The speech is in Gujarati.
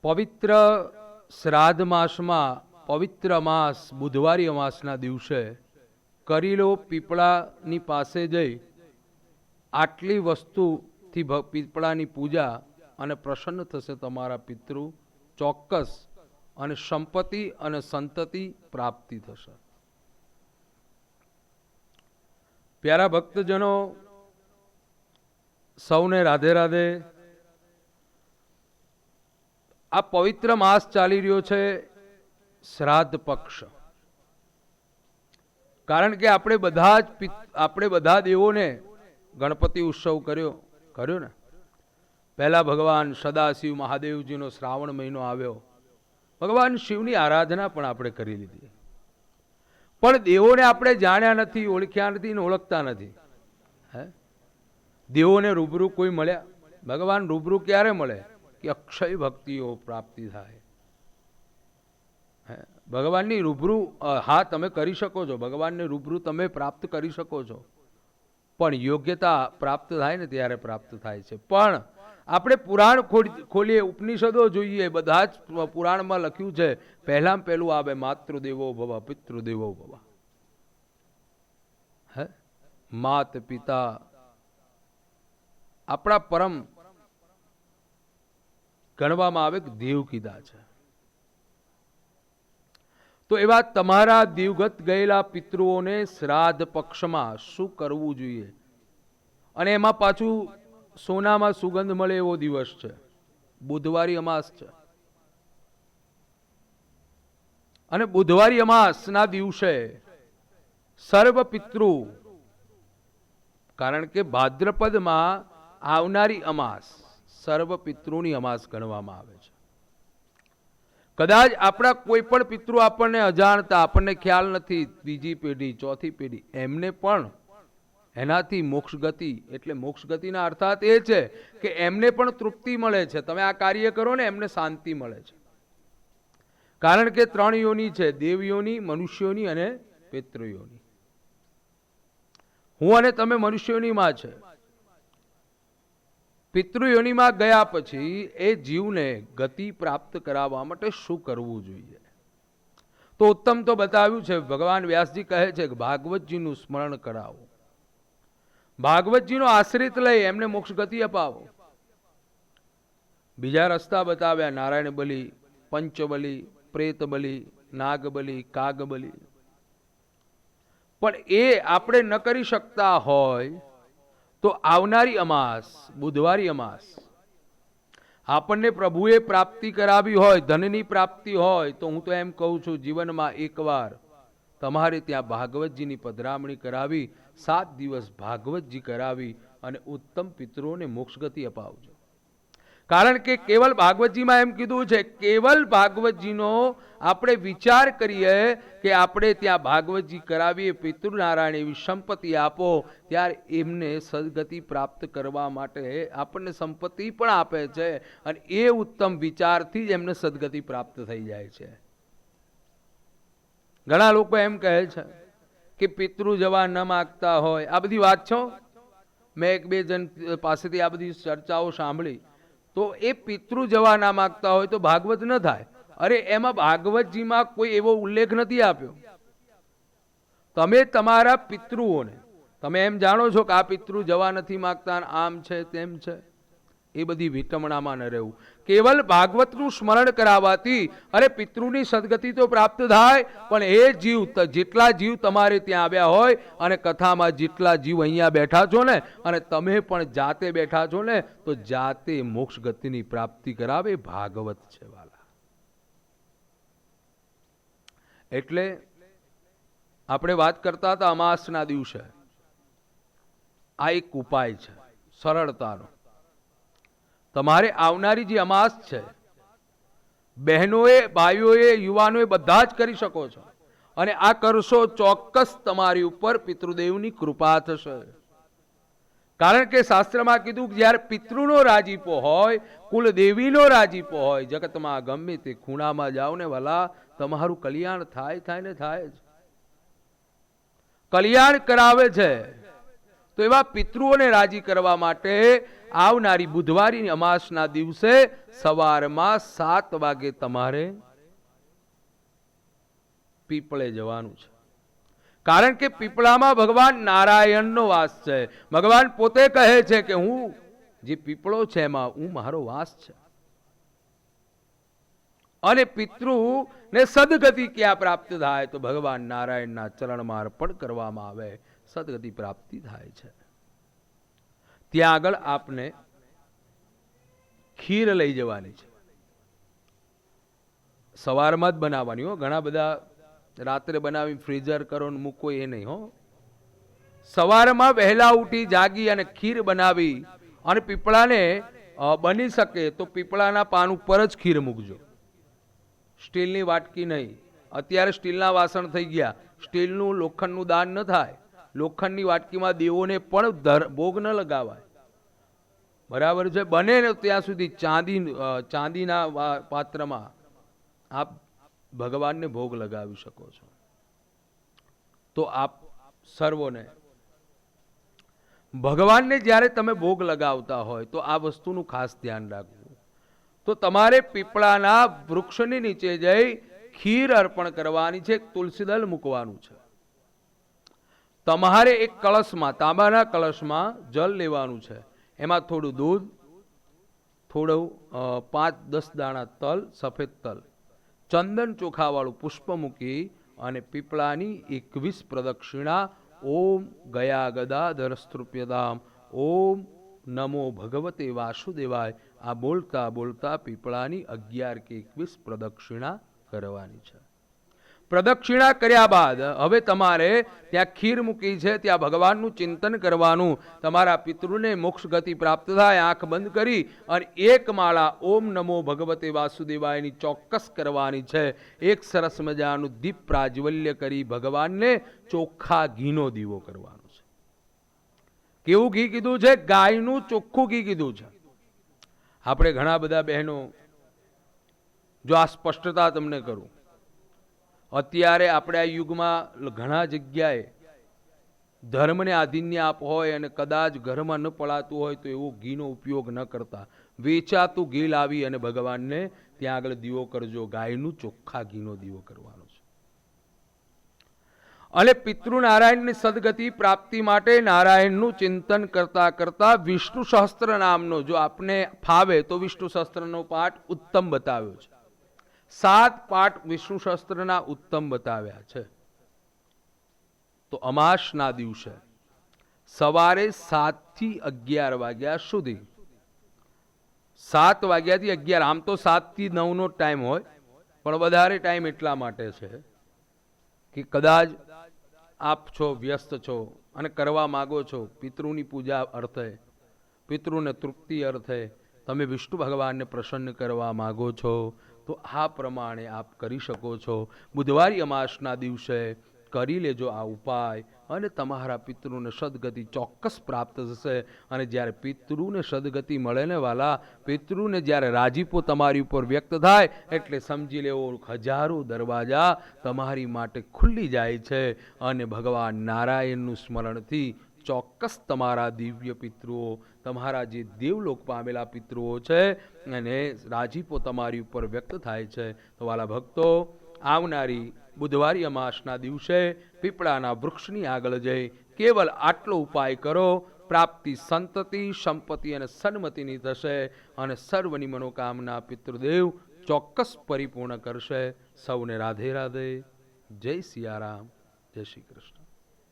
પવિત્ર શ્રાદ્ધ માસમાં પવિત્ર અમાસ બુધવારી અમાસના દિવસે કરી લો પીપળાની પાસે જઈ આટલી વસ્તુથી પીપળાની પૂજા અને પ્રસન્ન થશે તમારા પિતૃ ચોક્કસ અને સંપત્તિ અને સંતતિ પ્રાપ્તિ થશે. પ્યારા ભક્તજનો, સૌને રાધે રાધે. આ પવિત્ર માસ ચાલી રહ્યો છે શ્રાદ્ધ પક્ષ. કારણ કે આપણે બધા દેવોને ગણપતિ ઉત્સવ કર્યો ને. પહેલા ભગવાન સદાશિવ મહાદેવજીનો શ્રાવણ મહિનો આવ્યો. ભગવાન શિવની આરાધના પણ આપણે કરી લીધી. પણ દેવોને આપણે જાણ્યા નથી, ઓળખ્યા નથી ને ઓળખતા નથી. હે, દેવોને રૂબરૂ કોઈ મળ્યા? ભગવાન રૂબરૂ ક્યારે મળે? કે અક્ષય ભક્તિઓ પ્રાપ્તિ થાય. ભગવાનની રૂબરૂ હા તમે કરી શકો છો, ભગવાનને રૂબરૂ તમે પ્રાપ્ત કરી શકો છો, પણ યોગ્યતા પ્રાપ્ત થાય ને ત્યારે પ્રાપ્ત થાય છે. પણ આપણે પુરાણ ખોલીએ, ઉપનિષદો જોઈએ, બધા જ પુરાણમાં લખ્યું છે પહેલામાં પહેલું આવે માતૃદેવો ભવ પિતૃદેવો ભવ. હે, માત પિતા આપણા પરમ ગણવામાં આવે કે દેવ કીધા છે. તો એવા તમારા દિવગત ગયેલા પિતૃઓને શ્રાદ્ધ પક્ષમાં શું કરવું જોઈએ? અને એમાં પાછું સોનામાં સુગંધ મળે એવો દિવસ છે, બુધવારી અમાસ છે. અને બુધવારી અમાસના દિવસે સર્વ પિતૃ, કારણ કે ભાદ્રપદમાં આવનારી અમાસ સર્વ પિતૃની અમાસ ગણવામાં આવે છે. કદાચ આપણા કોઈ પણ પિતૃ આપણને અજાણતા, આપણને ખ્યાલ નથી, ત્રીજી પેઢી ચોથી પેઢી, એમને પણ એનાથી મોક્ષ ગતિ, એટલે મોક્ષ ગતિના અર્થાત એ છે કે એમને પણ તૃપ્તિ મળે છે. તમે આ કાર્ય કરો ને એમને શાંતિ મળે છે. કારણ કે 3 યોની છે, દેવયોની, મનુષ્યોની અને પિતૃયોની. હું અને તમે મનુષ્યોનીમાં છે. પિતૃયોનીમાં ગયા પછી એ જીવને ગતિ પ્રાપ્ત કરાવવા માટે શું કરવું જોઈએ? તો ઉત્તમ તો બતાવ્યું છે. ભગવાન વ્યાસજી કહે છે કે ભાગવતજીનું સ્મરણ કરાવો, ભાગવતજીનો આશ્રિત લઈ એમને મોક્ષ ગતિ અપાવો. બીજા રસ્તા બતાવ્યા, નારાયણ બલી, પંચબલી, પ્રેત બલી, નાગ બલી, કાગ બલી. પણ એ આપણે ન કરી શકતા હોય તો આવનારી અમાસ બુધવારી અમાસ આપણને પ્રભુએ પ્રાપ્તિ કરાવી હોય, ધનની પ્રાપ્તિ હોય, તો હું તો એમ કહું છું જીવનમાં એકવાર તમારે ત્યાં ભાગવતજીની પધરામણી કરાવી, 7 દિવસ ભાગવતજી કરાવી અને ઉત્તમ પિતૃઓને મોક્ષગતિ અપાવજો. કારણ કે કેવલ ભાગવતજીમાં એમ કીધું છે, કેવલ ભાગવતજીનો આપણે વિચાર કરીએ કે આપણે ત્યાં ભાગવતજી કરાવીએ, પિતૃનારાયણ એવી સંપત્તિ આપો, ત્યારે એમને સદગતિ પ્રાપ્ત કરવા માટે આપણને સંપત્તિ પણ આપે છે. અને એ ઉત્તમ વિચારથી જ એમને સદગતિ પ્રાપ્ત થઈ જાય છે. ઘણા લોકો એમ કહે છે કે પિતૃ જવા ન માગતા હોય. આ બધી વાત છો, મેં 1-2 જણ પાસેથી આ બધી ચર્ચાઓ સાંભળી. તો એ પિતૃ જવા ના માગતા હોય તો ભાગવત ન થાય. અરે એમાં ભાગવતજીમાં કોઈ એવો ઉલ્લેખ નથી આપ્યો. તમે તમારા પિતૃઓને તમે એમ જાણો છો કે આ પિતૃ જવા નથી માગતા, આમ છે તેમ છે, એ બધી વિટમણામાં ન રહેવું. કેવલ ભાગવતનું સ્મરણ કરાવવાથી અરે પિતૃની સદગતિ તો પ્રાપ્ત થાય, પણ એ જીવ, જેટલા જીવ તમારે ત્યાં આવ્યા હોય અને કથામાં જેટલા જીવ અહીંયા બેઠા છો ને, અને તમે પણ જાતે બેઠા છો ને, તો જાતે મોક્ષ ગતિની પ્રાપ્તિ કરાવે ભાગવત છે વાલા. એટલે આપણે વાત કરતા હતા અમાસના દિવસે, આ એક ઉપાય છે સરળતાનો. તમારે આવનારી જે અમાસ છે, બહેનોએ, ભાઈઓએ, યુવાનોએ બધા જ કરી શકો છો. અને આ કરશો ચોક્કસ તમારી ઉપર પિતૃદેવની કૃપા થશે. કારણ કે શાસ્ત્રમાં કીધું કે જ્યારે પિતૃનો રાજીપો હોય, કુલદેવીનો રાજીપો હોય, જગતમાં ગમે તે ખૂણામાં જાઓ ને વાલા, તમારું કલ્યાણ થાય ને થાય જ. કલ્યાણ કરાવે છે. તો એવા પિતૃઓને રાજી કરવા માટે આવનારી બુધવારની અમાસના દિવસે સવારમાં 7 વાગે તમારે પીપળે જવાનું છે. કારણ કે પીપળામાં ભગવાન નારાયણનો વાસ છે. ભગવાન પોતે કહે છે કે હું જે પીપળો છે એમાં હું મારો વાસ છે. અને પિતૃને સદગતિ ક્યાં પ્રાપ્ત થાય તો ભગવાન નારાયણના ચરણમાં અર્પણ કરવામાં આવે, સદગતિ પ્રાપ્તિ થાય છે. ત્યાં આગળ આપને ખીર લઈ જવાની છે. સવારમાં જ બનાવવાની હો. ઘણા બધા રાત્રે બનાવી ફ્રીઝર કરો ને મૂકો એ નહીં હો. સવારમાં વહેલા ઉઠી જાગી અને ખીર બનાવી અને પીપળાને બની શકે તો પીપળાના પાન ઉપર જ ખીર મૂકજો. સ્ટીલની વાટકી નહીં. અત્યારે સ્ટીલના વાસણ થઈ ગયા. સ્ટીલનું લોખંડનું દાન ન થાય. લોખંડની વાટકીમાં દેવોને પણ ભોગ ન લગાવાય. બરાબર છે. બને ને ત્યાં સુધી ચાંદીના પાત્રમાં આપ ભગવાનને ભોગ લગાવી શકો છો. તો આપ સર્વોને ભગવાનને જ્યારે તમે ભોગ લગાવતા હોય તો આ વસ્તુનું ખાસ ધ્યાન રાખવું. તો તમારે પીપળાના વૃક્ષની નીચે જઈ ખીર અર્પણ કરવાની છે. તુલસીદળ મૂકવાનું છે. તમારે એક કળશમાં, તાંબાના કળશમાં જલ લેવાનું છે. એમાં થોડું દૂધ, થોડું 5-10 દાણા તલ, સફેદ તલ, ચંદન ચોખાવાળું પુષ્પ મૂકી અને પીપળાની 21 પ્રદક્ષિણા ઓમ ગયા ગદાધર સ્તૃપ્યદામ ઓમ નમો ભગવતે વાસુદેવાય આ બોલતા બોલતા પીપળાની 11 કે 21 પ્રદક્ષિણા કરવાની છે. પ્રદક્ષિણા કર્યા બાદ હવે તમારે ત્યાં ખીર મૂકી છે, ત્યાં ભગવાનનું ચિંતન કરવાનું. તમારા પિતૃને મોક્ષ ગતિ પ્રાપ્ત થાય. આંખ બંધ કરી અને એક માળા ઓમ નમો ભગવતે વાસુદેવાયની ચોક્કસ કરવાની છે. એક સરસ મજાનું દીપ પ્રાજ્વલ્ય કરી ભગવાનને ચોખ્ખા ઘીનો દીવો કરવાનો છે. કેવું ઘી કીધું છે? ગાયનું ચોખ્ખું ઘી કીધું છે. આપણે ઘણા બધા બહેનો, જો આ સ્પષ્ટતા તમને કરું, અત્યારે આપણે આ યુગમાં ઘણા જગ્યાએ ધર્મને આધીન્ય આપ હોય અને કદાચ ઘરમાં ન પડાતું હોય તો એવો ઘીનો ઉપયોગ ન કરતા વેચાતું ઘી લાવી અને ભગવાનને ત્યાં આગળ દીવો કરજો. ગાયનું ચોખ્ખા ઘીનો દીવો કરવાનો છે. અને પિતૃ નારાયણની સદગતિ પ્રાપ્તિ માટે નારાયણનું ચિંતન કરતા કરતા વિષ્ણુ સહસ્ત્ર નામનો, જો આપને ફાવે તો વિષ્ણુ સહસ્ત્રનો પાઠ ઉત્તમ બતાવ્યો છે. 7 પાઠ વિષ્ણુ સહસ્ત્રના ઉત્તમ બતાવ્યા છે. તો અમાસના દિવસે સવારે 7 થી 11 વાગ્યા સુધી, 7 વાગ્યાથી 11, આમ તો 7 થી 9 નો ટાઈમ હોય, પણ વધારે ટાઈમ એટલા માટે છે કે કદાચ આપ છો, વ્યસ્ત છો અને કરવા માગો છો પિતૃની પૂજા અર્થે, પિતૃને તૃપ્તિ અર્થે તમે વિષ્ણુ ભગવાનને પ્રસન્ન કરવા માગો છો તો આ પ્રમાણે આપ કરી શકો છો. બુધવારી અમાસના દિવસે કરી લેજો આ ઉપાય અને તમારા પિતૃને સદગતિ ચોક્કસ પ્રાપ્ત થશે. અને જ્યારે પિતૃને સદગતિ મળે ને વાલા, પિતૃને જ્યારે રાજીપો તમારી ઉપર વ્યક્ત થાય એટલે સમજી લેવો હજારો દરવાજા તમારી માટે ખુલ્લી જાય છે. અને ભગવાન નારાયણનું સ્મરણથી ચોક્કસ તમારા દિવ્ય પિતૃઓ, તમારા જે દેવલોક પામેલા પિતૃઓ છે અને રાજીપો તમારી ઉપર વ્યક્ત થાય છે. તો વાલા ભક્તો, આવનારી બુધવારી અમાસના દિવસે પીપળાના વૃક્ષની આગળ જઈ કેવલ આટલો ઉપાય કરો. પ્રાપ્તિ સંતતિ, સંપત્તિ અને સન્મતિની થશે અને સર્વની મનોકામના પિતૃદેવ ચોક્કસ પરિપૂર્ણ કરશે. સૌને રાધે રાધે. જય સિયારામ. જય શ્રી કૃષ્ણ.